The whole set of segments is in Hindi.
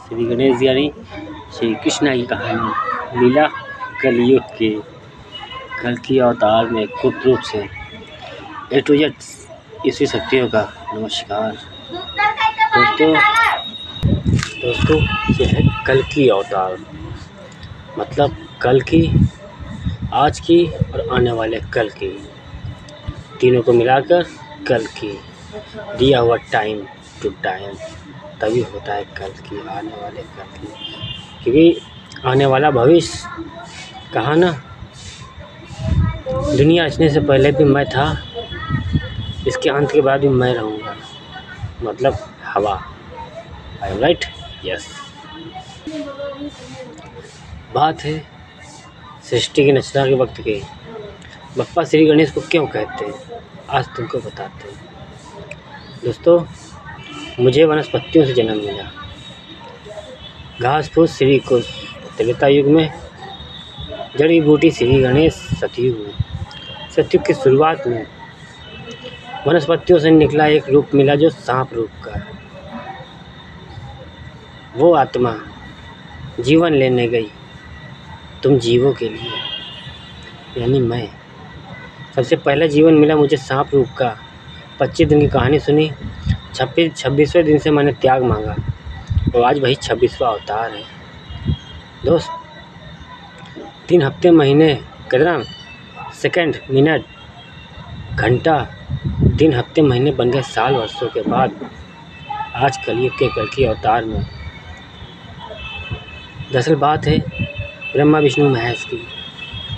श्री गणेश जी यानी श्री कृष्णा की कहानी लीला कलयुग के कल्कि अवतार में गुप्त रूप से ए टू जेड ईश्वरी शक्तियों का नमस्कार। दोस्तों ये है कल्कि अवतार, मतलब कल की, आज की और आने वाले कल की, तीनों को मिलाकर कल की, दिया हुआ टाइम टू टाइम तभी होता है कल की, आने वाले कल की। क्योंकि आने वाला भविष्य कहा ना, दुनिया रचने से पहले भी मैं था, इसके अंत के बाद भी मैं रहूँगा, मतलब हवा। I am right, yes. बात है सृष्टि की रचना के वक्त की। बप्पा श्री गणेश को क्यों कहते हैं, आज तुमको बताते हैं। दोस्तों, मुझे वनस्पतियों से जन्म मिला, घास फूस श्री कुश त्रेता युग में, जड़ी बूटी श्री गणेश सतयुग में। सतयुग की शुरुआत में वनस्पतियों से निकला एक रूप मिला जो सांप रूप का। वो आत्मा जीवन लेने गई तुम जीवों के लिए, यानी मैं। सबसे पहला जीवन मिला मुझे सांप रूप का। 25 दिन की कहानी सुनी, 26वें दिन से मैंने त्याग मांगा और आज वही 26वां अवतार है। दोस्त, 3 हफ्ते, महीने, कितना सेकंड, मिनट, घंटा, दिन, हफ्ते, महीने बन गए साल, वर्षों के बाद आज कलयुग के कल्कि अवतार में। दरअसल बात है ब्रह्मा विष्णु महेश की।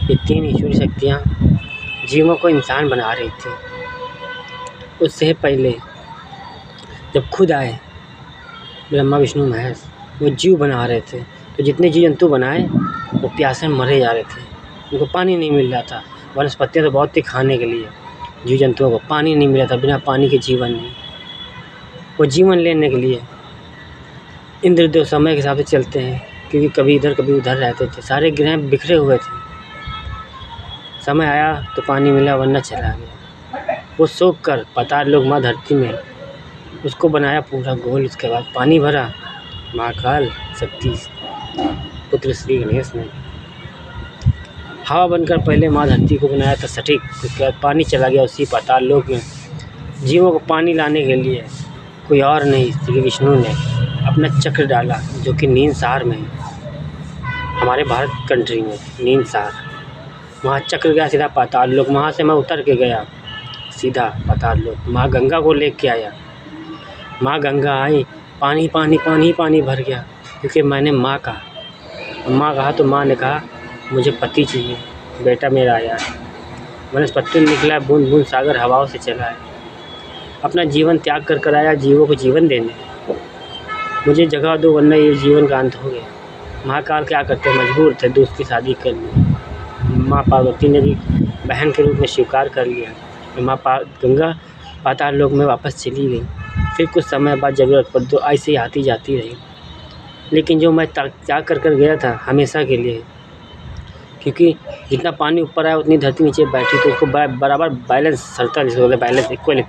ये 3 ईश्वरी शक्तियाँ जीवों को इंसान बना रही थी। उससे पहले जब खुद आए ब्रह्मा विष्णु महेश, वो जीव बना रहे थे। तो जितने जीव जंतु बनाए वो प्यासे मरे जा रहे थे, उनको पानी नहीं मिल रहा था। वनस्पतियाँ तो बहुत थी खाने के लिए, जीव जंतुओं को पानी नहीं मिला था। बिना पानी के जीवन नहीं। वो जीवन लेने के लिए इंद्रदेव समय के हिसाब से चलते हैं, क्योंकि कभी इधर कभी उधर रहते थे। सारे ग्रह बिखरे हुए थे। समय आया तो पानी मिला, वरना चला गया। वो सोख कर पाताल लोक माँ धरती में उसको बनाया पूरा गोल। उसके बाद पानी भरा महाकाल शक्ति पुत्र श्री गणेश ने। हवा बनकर पहले माँ धरती को बनाया था सटीक। उसके बाद पानी चला गया उसी पाताल लोक में। जीवों को पानी लाने के लिए कोई और नहीं, श्री विष्णु ने अपना चक्र डाला, जो कि नीमसार में है, हमारे भारत कंट्री में नीमसार। वहाँ चक्र गया सीधा पाताल लोक। वहाँ से मैं उतर के गया सीधा पाताल लोक। माँ गंगा को लेके के आया। माँ गंगा आई, पानी पानी पानी पानी भर गया, क्योंकि मैंने माँ कहा। माँ कहा तो माँ ने कहा मुझे पति चाहिए, बेटा मेरा आया है। वनस्पति निकला, बूंद बूंद सागर हवाओं से चला है। अपना जीवन त्याग कर कर आया जीवों को जीवन देने। मुझे जगह दो, वरना ये जीवन का अंत हो गया। महाकाल क्या करते, मजबूर थे दूसरी शादी कर ली। माँ पार्वती ने भी बहन के रूप में स्वीकार कर लिया। माँ गंगा पाताल लोक में वापस चली गई। फिर कुछ समय बाद ज़रूरत पड़ी तो ऐसे ही आती जाती रही। लेकिन जो मैं त्याग कर कर गया था हमेशा के लिए, क्योंकि जितना पानी ऊपर आया उतनी धरती नीचे बैठी, तो उसको बराबर बैलेंस, सरतल जिसको बोलते हैं बैलेंस, इक्वल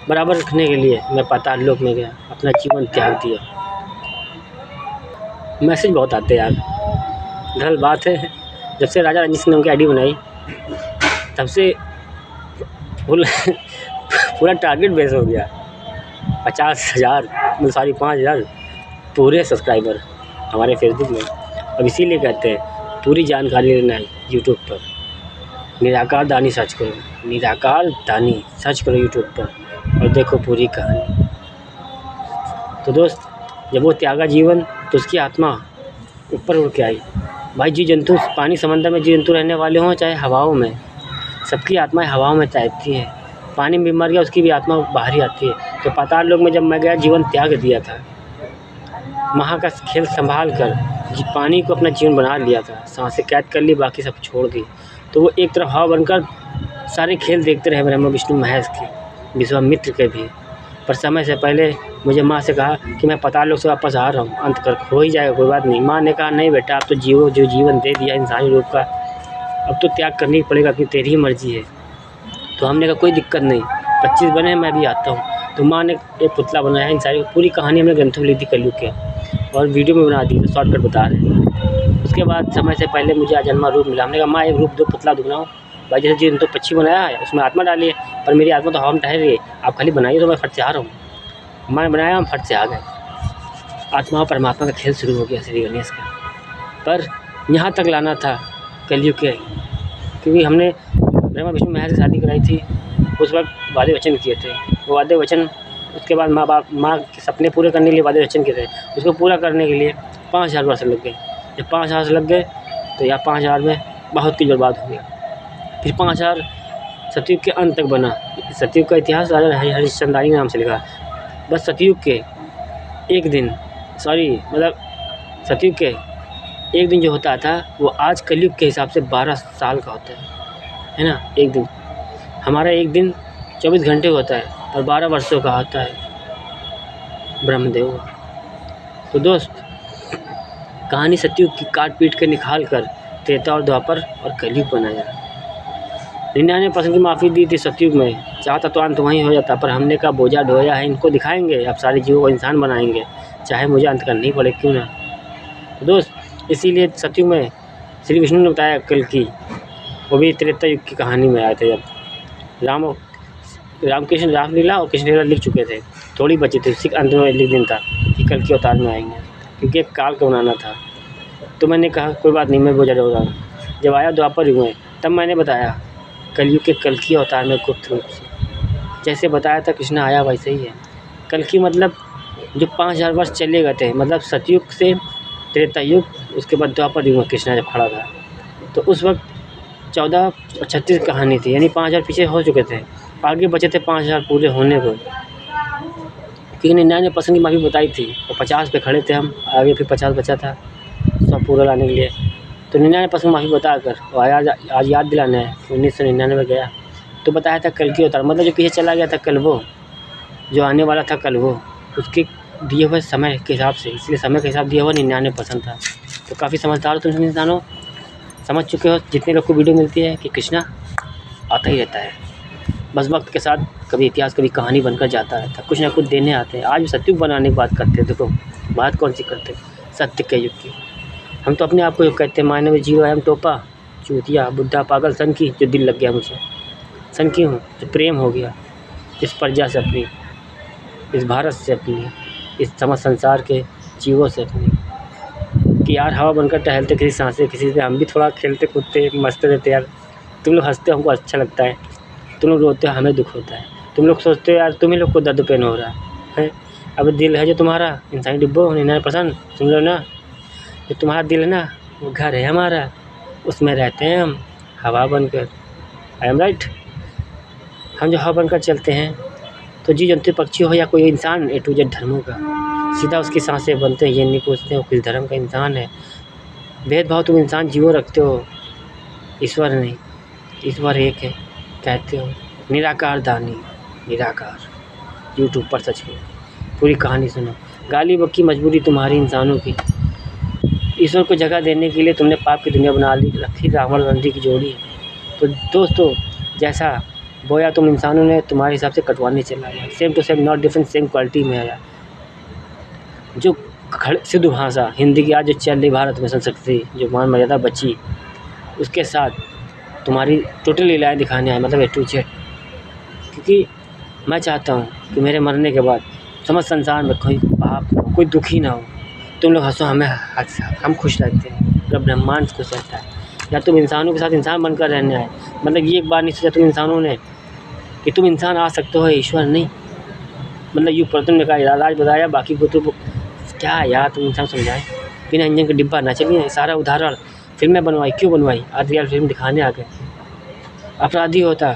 बराबर रखने के लिए मैं पाताल लोक में गया, अपना जीवन त्याग दिया। मैसेज बहुत आते यार। दरअसल बात है, जब से राजा रंजीत सिंह ने उनकी आईडी बनाई, तब से पूरा टारगेट बेस हो गया। 50,000 सॉरी 5,000 पूरे सब्सक्राइबर हमारे फेसबुक में। अब इसीलिए कहते हैं पूरी जानकारी लेना है यूट्यूब पर। निराकार दानी सर्च करो, निराकार दानी सर्च करो यूट्यूब पर और देखो पूरी कहानी। तो दोस्त, जब वो त्यागा जीवन तो उसकी आत्मा ऊपर उड़ के आई। भाई जीव जंतु, पानी समंदर में जीव जंतु रहने वाले हों चाहे हवाओं में, सबकी आत्माएं हवाओं में तैरती हैं। पानी में मर गया उसकी भी आत्मा बाहर ही आती है। तो पाताल लोक में जब मैं गया, जीवन त्याग दिया था। वहाँ का खेल संभाल कर पानी को अपना जीवन बना लिया था। सांसें कैद कर ली, बाकी सब छोड़ दी। तो वो एक तरफ हवा बनकर सारे खेल देखते रहे ब्रह्मा विष्णु महेश के, विश्वामित्र के भी। पर समय से पहले मुझे माँ से कहा कि मैं पाताल लोक से वापस आ रहा हूँ, अंत कर हो ही जाएगा, कोई बात नहीं। माँ ने कहा नहीं बेटा, अब तो जो जीवन दे दिया इंसानी रूप का, अब तो त्याग करनी पड़ेगा, क्योंकि तेरी ही मर्जी है। तो हमने कहा कोई दिक्कत नहीं, 25 बने मैं भी आता हूँ। तो माँ ने एक पुतला बनाया। इन सारी पूरी कहानी हमने ग्रंथों में ली थी कलयुग के। और वीडियो में बना दी, तो शॉर्टकट बता रहे हैं। उसके बाद समय से पहले मुझे अजन्मा रूप मिला। हमने कहा माँ एक रूप दो पुतला दुबनाओ। भाई जैसे जिन तो पक्षी बनाया है उसमें आत्मा डालिए, पर मेरी आत्मा तो हवा में ठहर रही है, आप खाली बनाइए तो मैं फट से आ रहा हूँ। मैंने बनाया, हम फट से आ गए। आत्मा और परमात्मा का खेल शुरू हो गया श्री गणेश का। पर यहाँ तक लाना था कलयुग के, क्योंकि हमने ब्रह्मा विष्णु महेश से शादी कराई थी। उस वक्त वादे वचन किए थे, वो वादे वचन उसके बाद माँ के सपने पूरे करने के लिए वादे वचन किए थे, उसको पूरा करने के लिए 5000 वर्ष लग गए। जब 5000 लग गए तो यहाँ 5000 में बहुत कुछ बर्बाद हो गया। फिर 5000 सतयुग के अंत तक बना। सतयुग का इतिहास राजा हरिश्चंद्रानी नाम से लिखा। बस सतयुग के एक दिन मतलब सतयुग के एक दिन जो होता था वो आज कलयुग के हिसाब से 12 साल का होता है ना। एक दिन हमारा एक दिन 24 घंटे होता है और 12 वर्षों का होता है ब्रह्मदेव। तो दोस्त, कहानी सतयुग की काट पीट के निकाल कर त्रेता और द्वापर और कलयुग बनाया। 99% की माफ़ी दी थी सतयुग में, चाहता तो अंत वहीं हो जाता, पर हमने कहा बोझा ढोया है, इनको दिखाएंगे, अब सारे जीवों को इंसान बनाएंगे, चाहे मुझे अंत करनी पड़े क्यों ना। तो दोस्त, इसीलिए सतयुग में श्री विष्णु ने बताया कल्कि, वो भी त्रेता युग की कहानी में आए थे। जब रामकृष्ण रामलीला और कृष्ण लीला लिख चुके थे, थोड़ी बची थी, उसी के अंत में लिख दिन था कि कल्कि अवतार में आएंगे, क्योंकि एक काल को बनाना था। तो मैंने कहा कोई बात नहीं, मैं बोझा ढो रहा हूँ। जब आया द्वापर युग में तब मैंने बताया कलयुग के कल्कि अवतार में गुप्त रूप से, जैसे बताया था कृष्ण आया वैसे ही है। कल्कि मतलब जो 5000 वर्ष चले गए थे, मतलब सतयुग से त्रेता युग, उसके बाद द्वापर युग में कृष्णा जब खड़ा था, तो उस वक्त 14 और 36 कहानी थी, यानी 5000 पीछे हो चुके थे, आगे बचे थे 5000 पूरे होने को। क्योंकि 99% की माफ़ी बताई थी और 50 पे खड़े थे हम, आगे फिर 50 बचा था 100 पूरा लाने के लिए। तो 99% माफ़ी बता कर और आज याद दिलाना है कि 1999 में गया तो बताया था कल्कि अवतार, मतलब जो पीछे चला गया था कल, वो जो आने वाला था कल, वो उसके दिए हुए समय के हिसाब से, इसलिए समय के हिसाब दिया हुआ 99% था। तो काफ़ी समझदार हो तुम इंसानों, समझ चुके हो जितने लोग को वीडियो मिलती है कि कृष्णा आता ही रहता है, बस वक्त के साथ कभी इतिहास कभी कहानी बनकर जाता रहता है, कुछ ना कुछ देने आते हैं। आज सतयुग बनाने की बात करते हैं, देखो बात कौन सी करते हैं, सत्य के युग की। हम तो अपने आप को कहते हैं मानव जीव एम टोपा चूतिया बुद्धा पागल सन की, जो दिल लग गया मुझे, सन की हूँ जो प्रेम हो गया इस प्रजा से अपनी, इस भारत से अपनी, इस समस्त संसार के जीवों से अपनी, कि यार हवा बनकर टहलते किसी सांसें किसी से, हम भी थोड़ा खेलते कूदते मस्त रहते यार। तुम लोग हंसते हो हमको अच्छा लगता है, तुम लोग रोते हो हमें दुख होता है, तुम लोग सोचते हो यार तुम ही लोग को दर्द पेन हो रहा है। अब दिल है जो तुम्हारा इंसानी डिब्बो 99% सुन लो ना, जो तुम्हारा दिल है ना वो घर है हमारा, उसमें रहते हैं हम हवा बनकर। I am right. हम जो हवा बनकर चलते हैं तो जी जंतु पक्षी हो या कोई इंसान, A to Z धर्मों का सीधा उसकी सांसें बनते हैं, ये नहीं पूछते हो किस धर्म का इंसान है। भेदभाव तुम इंसान जीवो रखते हो, ईश्वर नहीं, ईश्वर एक है कहते हो। निराकार दानी, निराकार, यूट्यूब पर सर्च करो, पूरी कहानी सुनो। गाली बक्की मजबूरी तुम्हारी इंसानों की, ईश्वर को जगह देने के लिए तुमने पाप की दुनिया बना ली, रखी रावण रंडी की जोड़ी। तो दोस्तों, जैसा बोया तुम इंसानों ने तुम्हारे हिसाब से कटवाने चला गया, same to same not different, same quality में आया। जो सिद्ध भाषा हिंदी की आज जो चल रही भारत में संस्कृति, जो मान मर्यादा बची, उसके साथ तुम्हारी टोटल लीलाएँ दिखाने आए, मतलब A to Z। क्योंकि मैं चाहता हूँ कि मेरे मरने के बाद समस्त संसार में कोई पाप ना हो, कोई दुखी ना हो, तुम लोग हंसो हमें हम खुश रहते हैं, पूरा ब्रह्मांड खुश रहता है। या तुम इंसानों के साथ इंसान बनकर रहने आए, मतलब ये एक बार नहीं सोचा तुम इंसानों ने कि तुम इंसान आ सकते हो, ईश्वर नहीं। मतलब युग प्रथम ने कहा इलाज बताया, बाकी को तो क्या यार तुम इंसान समझाए, बिना इंजन का डिब्बा ना चलिए। सारा उदाहरण फिल्में बनवाई, क्यों बनवाई, आज रियल फिल्म दिखाने आ गए। अपराधी होता,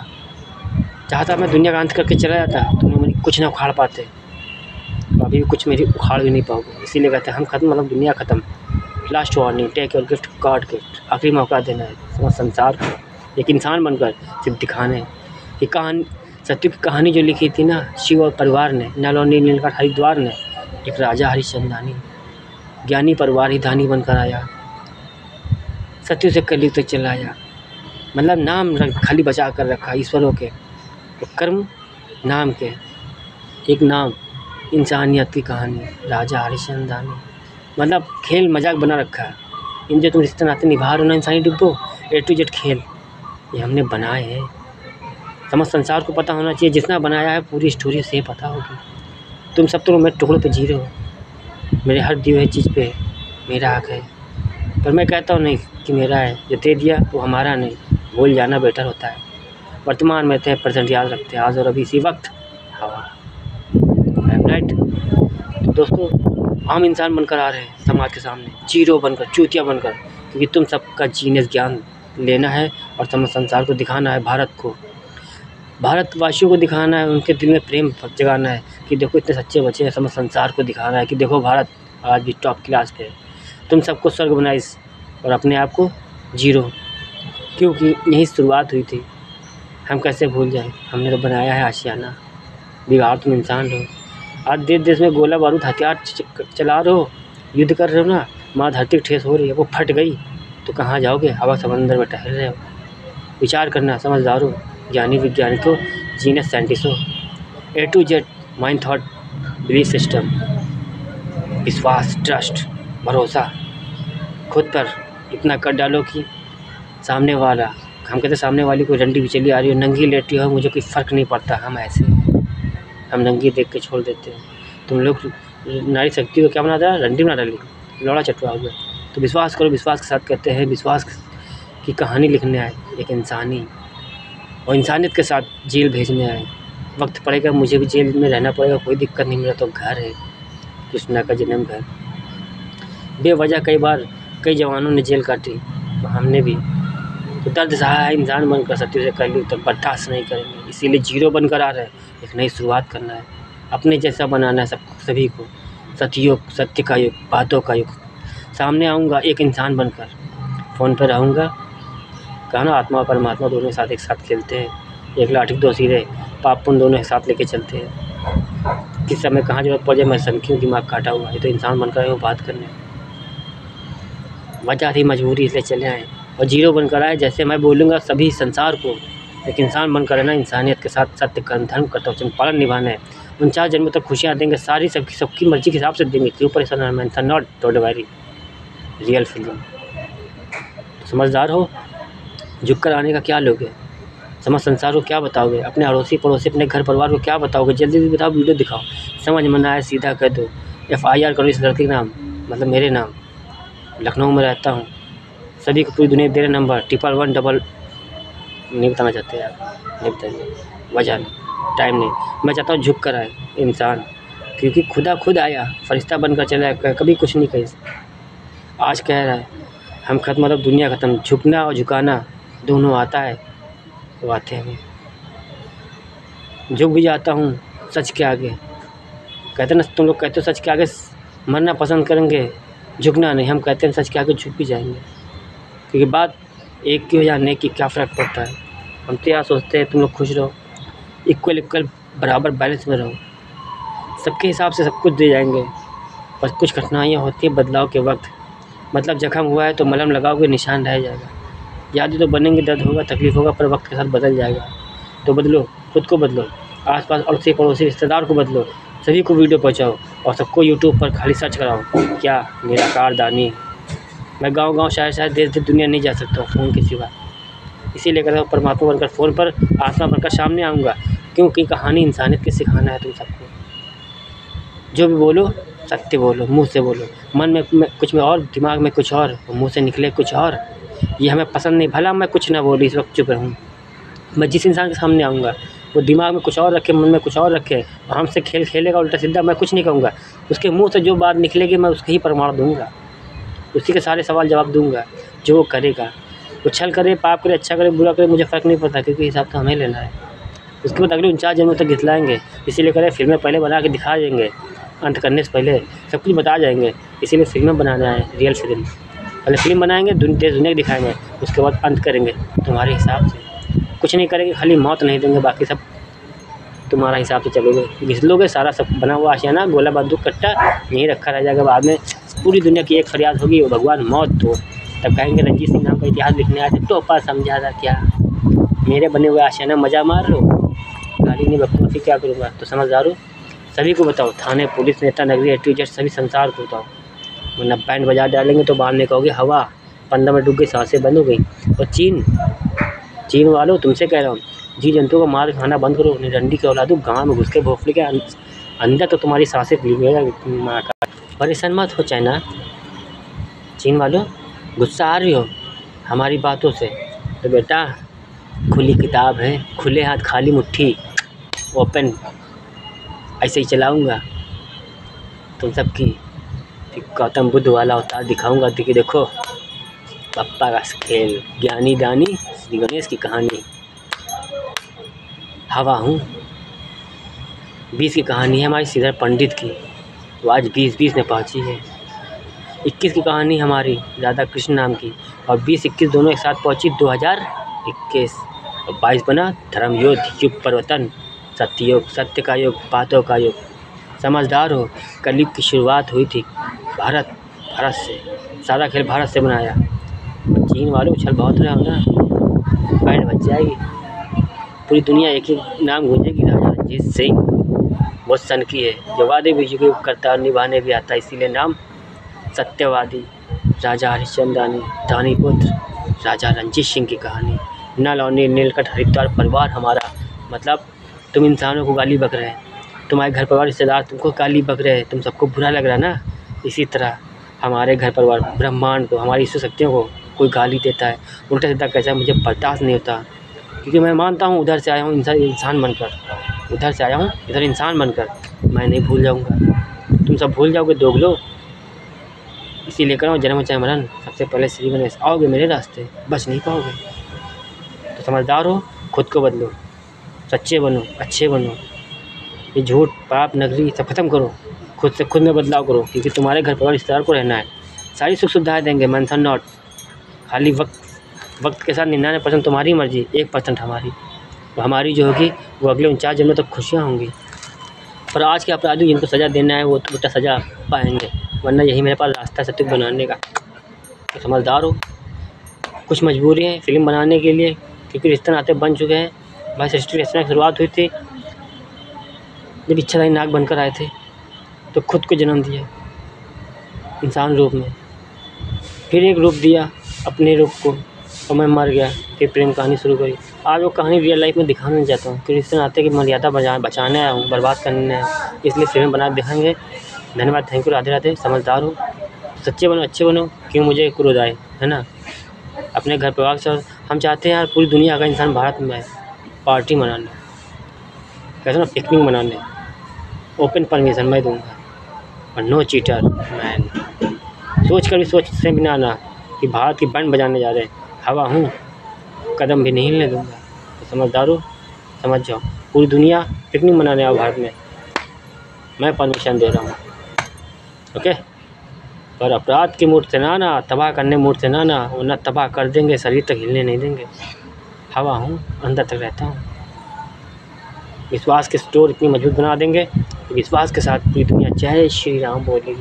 चाहता मैं दुनिया का अंत करके चला जाता, तुम लोग मेरी कुछ ना उखाड़ पाते, अभी भी कुछ मेरी उखाड़ भी नहीं पाओगे। इसीलिए कहते हैं हम खत्म, मतलब दुनिया ख़त्म। Last warning, take your gift, God gift, आखिरी मौका देना है समस्त संसार को एक इंसान बनकर सिर्फ दिखाने। ये कहानी सत्य की कहानी जो लिखी थी ना शिव और परिवार ने, नलौनी नीलकंठ हरिद्वार ने, एक राजा हरिश्चंद्रानी ज्ञानी परिवार ही दानी बनकर आया, सत्य से कलयुग तक चलाया। मतलब नाम खाली बचा कर रखा ईश्वरों के, तो कर्म नाम के, एक नाम इंसानियत की कहानी, राजा हरिश्चंद्रानी। मतलब खेल मजाक बना रखा है। इन जो तुम रिश्ते नाते निभा रहे हो ना इंसानी डिब्बो, A to Z खेल ये हमने बनाए हैं। समस्त संसार को पता होना चाहिए, जितना बनाया है पूरी स्टोरी से पता होगी। तुम सब तो मेरे टुकड़ों पे जी रहे हो, मेरे हर दी हुई चीज़ पे मेरा हक है, पर मैं कहता हूँ नहीं कि मेरा है। जो दे दिया वो हमारा नहीं, भूल जाना बेटर होता है। वर्तमान में थे, प्रेजेंट याद रखते हैं, आज और अभी इसी वक्त हवा। राइट दोस्तों, आम इंसान बनकर आ रहे हैं समाज के सामने, जीरो बनकर, चूतिया बनकर, क्योंकि तुम सबका जीनियस ज्ञान लेना है और समस्त संसार को दिखाना है, भारत को, भारतवासियों को दिखाना है, उनके दिल में प्रेम जगाना है कि देखो इतने सच्चे बच्चे हैं। समस्त संसार को दिखाना है कि देखो भारत आज भी टॉप क्लास पे है। तुम सबको स्वर्ग बनाइए और अपने आप को जीरो, क्योंकि यही शुरुआत हुई थी। हम कैसे भूल जाएं, हमने तो बनाया है आशियाना। बिगाड़ तुम इंसान हो। आज देश देश में गोला बारूद हथियार चला रहे हो, युद्ध कर रहे हो ना, माँ धरती ठेस हो रही है, वो फट गई तो कहाँ जाओगे? हवा समंदर में टहल रहे हो। विचार करना, समझदारों, ज्ञानी वैज्ञानिकों, जीनियस साइंटिस्टों, A to Z mind thought belief system, विश्वास, ट्रस्ट, भरोसा, खुद पर इतना कर डालो कि सामने वाला, हम कहते सामने वाली कोई रंडी भी चली आ रही हो, नंगी लेटी हो, मुझे कोई फ़र्क नहीं पड़ता। हम ऐसे हम नंगी देख के छोड़ देते हैं। तुम लोग नारी शक्ति को क्या बना दिया? रंडी बना डाली, लौड़ा चटवा हो गया। तो विश्वास करो, विश्वास के साथ कहते हैं, विश्वास की कहानी लिखने आए एक इंसानी, और इंसानियत के साथ जेल भेजने आए। वक्त पड़ेगा मुझे भी जेल में रहना पड़ेगा, कोई दिक्कत नहीं, मेरा तो घर है, कृष्णा का जन्म घर। बेवजह कई बार कई जवानों ने जेल काटी, तो हमने भी तो दर्द सहा है। इंसान बनकर सत्य से कर ली तो बर्दाश्त नहीं करेंगे, इसीलिए जीरो बनकर आ रहे हैं। एक नई शुरुआत करना है, अपने जैसा बनाना है सबको, सभी को। सतयुग, सत्य का युग, बातों का युग। सामने आऊँगा एक इंसान बनकर, फ़ोन पर रहूँगा, कहा ना आत्मा और परमात्मा दोनों साथ एक साथ खेलते हैं। एक लाठी दो सिरे, पाप पुण्य दोनों एक साथ लेके चलते हैं। किस समय कहाँ जरूरत पड़ जाए मैं समझूं, दिमाग काटा हुआ। ये तो इंसान बनकर आए हो बात करने, वजह थी मजबूरी, इसलिए चले आए और जीरो बनकर आए। जैसे मैं बोलूँगा सभी संसार को, एक इंसान बनकर रहना, इंसानियत के साथ सत्य, कर्म, धर्म, कर्तव्य पालन निभाना है। 49 जन्मों तक खुशियाँ देंगे, सारी सबकी मर्जी के हिसाब से देंगे। क्यों परेशान मैं इंसान, नॉट टोडवारी रियल फिल्म। समझदार हो, झुक कर आने का क्या लोगे? समझ संसार को क्या बताओगे? अपने अड़ोसी पड़ोसी, अपने घर परिवार को क्या बताओगे? जल्दी जल्दी बताओ, वीडियो दिखाओ। समझ में ना आए सीधा कह दो, FIR करो इस लड़के के नाम, मतलब मेरे नाम। लखनऊ में रहता हूँ, सभी को पूरी दुनिया दे रहे नंबर 111 नहीं बताना चाहते यार, नहीं बताएंगे, वजह नहीं, टाइम नहीं। मैं चाहता हूँ झुक कर आए इंसान, क्योंकि खुदा खुद आया, फरिश्ता बनकर चला, कभी कुछ नहीं कही। आज कह रहा है हम खत्म, मतलब दुनिया ख़त्म। झुकना और झुकाना दोनों आता है, वो आते हैं। झुक भी जाता हूँ सच के आगे। कहते ना, तुम लोग कहते हो सच के आगे मरना पसंद करेंगे, झुकना नहीं। हम कहते हैं सच के आगे झुक भी जाएंगे, क्योंकि बात एक की हो या नेक की, क्या फ़र्क पड़ता है। हम तो यार सोचते हैं तुम लोग खुश रहो, इक्वल बराबर बैलेंस में रहो। सबके हिसाब से सब कुछ दे जाएंगे, बस कुछ कठिनाइयाँ होती हैं बदलाव के वक्त। मतलब जख्म हुआ है तो मलहम लगाओगे, निशान रह जाएगा। यादें तो बनेंगी, दर्द होगा, तकलीफ़ होगा, पर वक्त के साथ बदल जाएगा। तो बदलो, खुद को बदलो, आसपास अड़ोसी पड़ोसी रिश्तेदार को बदलो, सभी को वीडियो पहुंचाओ और सबको यूट्यूब पर खाली सर्च कराओ, क्या निराकार दानी। मैं गांव-गांव, शहर-शहर, देश-देश, दुनिया नहीं जा सकता हूँ फ़ोन के सिवा। इसीलिए कहता हूँ परमात्मा बनकर फ़ोन पर, आत्मा बनकर सामने आऊँगा, क्योंकि कहानी इंसानियत की सिखाना है तुम सबको। जो भी बोलो सत्य बोलो, मुँह से बोलो, मन में कुछ में और, दिमाग में कुछ और, मुँह से निकले कुछ और। ये हमें पसंद नहीं, भला मैं कुछ ना बोली, इस वक्त चुप रहूँ। मैं जिस इंसान के सामने आऊँगा वो दिमाग में कुछ और रखे, मन में कुछ और रखे और हमसे खेल खेलेगा उल्टा सीधा, मैं कुछ नहीं कहूँगा। उसके मुँह से जो बात निकलेगी मैं उसके ही प्रमाण दूँगा, उसी के सारे सवाल जवाब दूँगा। जो वो करेगा, वो छल करे, पाप करे, अच्छा करे, बुरा करे, मुझे फ़र्क नहीं पड़ता, क्योंकि हिसाब तो हमें लेना है। उसके बाद अगले 49 जन्मों तक गितलाएँगे। इसीलिए कह रहे फिल्में पहले बना के दिखा देंगे, अंत करने से पहले सब कुछ बता जाएंगे। इसीलिए फिल्में बनाना है, रियल फिल्म। पहले फिल्म बनाएंगे, देश दुनिया को दिखाएंगे, उसके बाद अंत करेंगे तुम्हारे हिसाब से। कुछ नहीं करेंगे, खाली मौत नहीं देंगे, बाकी सब तुम्हारा हिसाब से चलोगे, घिस लोगे। सारा सब बना हुआ आशियाना, गोला बंदूक कट्टा यहीं रखा रह जाएगा। बाद में पूरी दुनिया की एक फरियाद होगी, वो भगवान मौत दो। तब कहेंगे रंजीत सिंह नाम का इतिहास लिखने आए थे, टोपा समझा था क्या, मेरे बने हुए आशियाना मज़ा मार लो, गाली नहीं बकूँ, फिर क्या करूँगा। तो समझदारो, सभी को बताओ, थाने, पुलिस, नेता, नगरी, A to Z, सभी संसार को बताओ, वरना बैंड बजा डालेंगे तो बाद में कहोगे हवा 15 मिनट रुक गई, सांसें बंद हो गई। और चीन वालों तुमसे कह रहा हूँ, जी जंतुओं को मार खाना बंद करो, निरंडी के औलादो गाँव में घुस के भोसले के अंदर तो तुम्हारी सांसें भीगेगा माँ का। परेशान मत हो चाइना, चीन वालों गुस्सा आ रही हो हमारी बातों से, तो बेटा खुली किताब है, खुले हाथ खाली मुट्ठी, ओपन ऐसे ही चलाऊँगा तुम सबकी। गौतम बुद्ध वाला अवतार दिखाऊँगा कि देखो पप्पा का खेल, ज्ञानी दानी श्री गणेश की कहानी। हवा हूँ 20 की कहानी है हमारी श्रीधर पंडित की, तो आज 20 में पहुँची है। 21 की कहानी हमारी राधा कृष्ण नाम की, और 20-21 दोनों एक साथ पहुँची 2021। और 22 बना धर्म युद्ध, युग परिवर्तन, सत्ययुग, सत्य का युग, बातों का युग। समझदार हो, कलयुग की शुरुआत हुई थी भारत से, सारा खेल भारत से बनाया। चीन वाले उछल बहुत रहे हो ना, बैंड बच जाएगी, पूरी दुनिया एक ही नाम गूंजेगी, राजा रणजीत सिंह। बहुत सन की है, जो वादे भी युग करता और निभाने भी आता, इसीलिए नाम सत्यवादी। राजा हरिश्चंद्र दानी पुत्र राजा रणजीत सिंह की कहानी। नल और नीलकंठ हरिद्वार परिवार हमारा, मतलब तुम इंसानों को गाली बक रहे हैं, तुम्हारे घर परिवार रिश्तेदार तुमको गाली बक रहे हैं, तुम सबको बुरा लग रहा है ना। इसी तरह हमारे घर परिवार ब्रह्मांड को, हमारी ईश्वर शक्तियों को कोई गाली देता है, उल्टा सीधा कैसा, मुझे बर्दाश्त नहीं होता। क्योंकि मैं मानता हूँ उधर से आया हूँ इंसान बनकर, उधर से आया हूँ इधर इंसान बनकर, मैं नहीं भूल जाऊँगा। तुम सब भूल जाओगे दोगलो, इसीलिए कर रहा हूँ जन्म चाहे मरण, सबसे पहले श्री गणेश। आओगे मेरे रास्ते बच नहीं पाओगे, तो समझदार हो, खुद को बदलो, सच्चे बनो, अच्छे बनो। ये झूठ पाप नगरी सब खत्म करो, खुद में बदलाव करो, क्योंकि तुम्हारे घर परिवार रिश्तेदार को रहना है। सारी सुख सुविधाएँ देंगे, मेंशन नॉट, खाली वक्त के साथ 99% तुम्हारी मर्जी, 1% हमारी। तो हमारी जो होगी वो अगले 49 जन्मों तक खुशियाँ होंगी। पर आज के अपराधी जिनको सज़ा देना है वो तो बेटा सज़ा पाएंगे, वरना यही मेरे पास रास्ता है सत्य बनाने का। तो समझदार हो, कुछ मजबूरी है फिल्म बनाने के लिए, क्योंकि रिश्ते नाते बन चुके हैं। भाई सृष्टि की शुरुआत हुई थी जब इच्छाधारी नाग बनकर आए थे, तो खुद को जन्म दिया इंसान रूप में, फिर एक रूप दिया अपने रूप को, और मैं मर गया, फिर प्रेम कहानी शुरू करी। आज वो कहानी रियल लाइफ में दिखाना नहीं चाहता हूँ, क्योंकि रिश्ते नाते की मर्यादा बचाने आया हूँ, बर्बाद करने आया हूँ, इसलिए फिल्म बना दिखाएंगे। धन्यवाद, थैंक यू, राधे राधे। समझदार हो, सच्चे बनो, अच्छे बनो, क्यों मुझे क्रोध आए, है ना। अपने घर परिवार से हम चाहते हैं यार पूरी दुनिया का इंसान भारत में आए, पार्टी मनाने, कैसे ना पिकनिक मनाने, ओपन परमिशन मैं दूँगा, और नो चीटर मैन। सोच कर भी सोच से बिना ना कि भारत की बैंड बजाने जा रहे हैं, हवा हूँ, कदम भी नहीं हिलने दूँगा। तो समझदार हो, समझ जाओ, पूरी दुनिया पिकनिक मनाने आओ भारत में, मैं परमिशन दे रहा हूँ, ओके। पर अपराध की मूड से ना, तबाह करने मूड से ना, वरना तबाह कर देंगे, शरीर तक हिलने नहीं देंगे। हवा हूँ, अंदर तक रहता हूँ। विश्वास के स्टोर इतनी मजबूत बना देंगे कि विश्वास के साथ पूरी दुनिया जय श्री राम बोलेगी।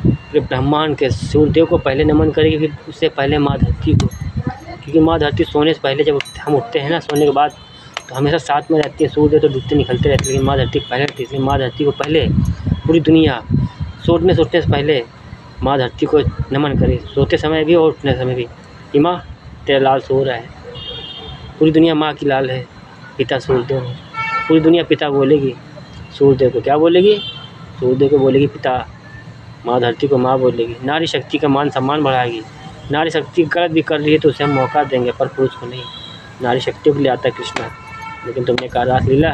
पूरे ब्रह्मांड के सूर्यदेव को पहले नमन करेगी, फिर उससे पहले माँ धरती को, क्योंकि माँ धरती सोने से पहले जब हम उठते हैं ना, सोने के बाद तो हमेशा साथ में रहती है, सूर्यदेव तो डूबते निकलते रहते हैं, लेकिन माँ धरती पहले रहती है, इसलिए माँ धरती को पहले पूरी दुनिया सोने से उठने से पहले माँ धरती को नमन करे, सोते समय भी और उठने समय भी, कि माँ तेरा लाल सो रहा है। पूरी दुनिया माँ की लाल है, पिता सूर्यदेव है। पूरी दुनिया पिता बोलेगी, सूर्यदेव को क्या बोलेगी, सूर्यदेव को बोलेगी पिता, माँ धरती को माँ बोलेगी। नारी शक्ति का मान सम्मान बढ़ाएगी। नारी शक्ति गलत भी कर रही है तो उसे हम मौका देंगे, पर पुरुष को नहीं। नारी शक्ति के लिए आता है कृष्णा, लेकिन तुमने कहा रासलीला,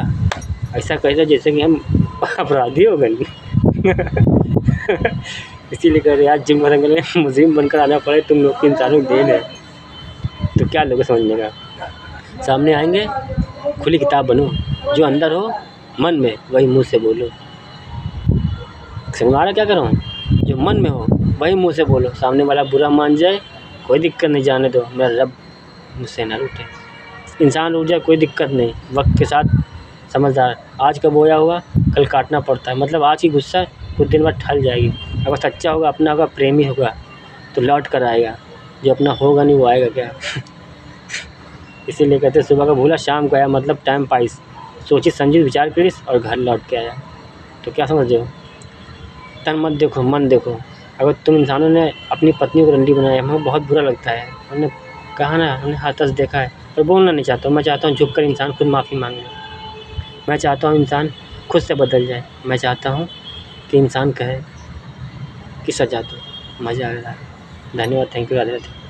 ऐसा कह दिया जैसे कि हम अपराधी हो गए। इसीलिए कह रहे आज जिम करेंगे, मुस्लिम बनकर आना पड़े, तुम लोग की इंसानों को देन है, तो क्या लोग समझने का। सामने आएंगे, खुली किताब बनो, जो अंदर हो मन में वही मुंह से बोलो। समझा क्या करूँ, जो मन में हो वही मुंह से बोलो, सामने वाला बुरा मान जाए कोई दिक्कत नहीं, जाने दो, मेरा रब मुझसे ना रूठे। इंसान रूठ जाए कोई दिक्कत नहीं, वक्त के साथ समझदार। आज का बोया हुआ कल काटना पड़ता है, मतलब आज की गुस्सा कुछ दिन बाद ठल जाएगी। अगर सच्चा होगा, अपना होगा, प्रेमी होगा तो लौट कर आएगा, जो अपना होगा नहीं वो आएगा क्या। इसीलिए कहते सुबह का भूला शाम को आया, मतलब टाइम पाइस, सोची समझी विचार करिस और घर लौट के आया। तो क्या समझ हो, तन मत देखो मन देखो, अगर तुम इंसानों ने अपनी पत्नी को रंडी बनाया, हमें बहुत बुरा लगता है। हमने कहा ना, हमने हर तरह से देखा है, पर बोलना नहीं चाहता हूँ। मैं चाहता हूँ झुक कर इंसान खुद माफ़ी मांग ले। मैं चाहता हूँ इंसान खुद से बदल जाए। मैं चाहता हूँ कि इंसान कहे कि सजा दो, मज़ा आ रहा है। धन्यवाद, थैंक यू, राधे राधे।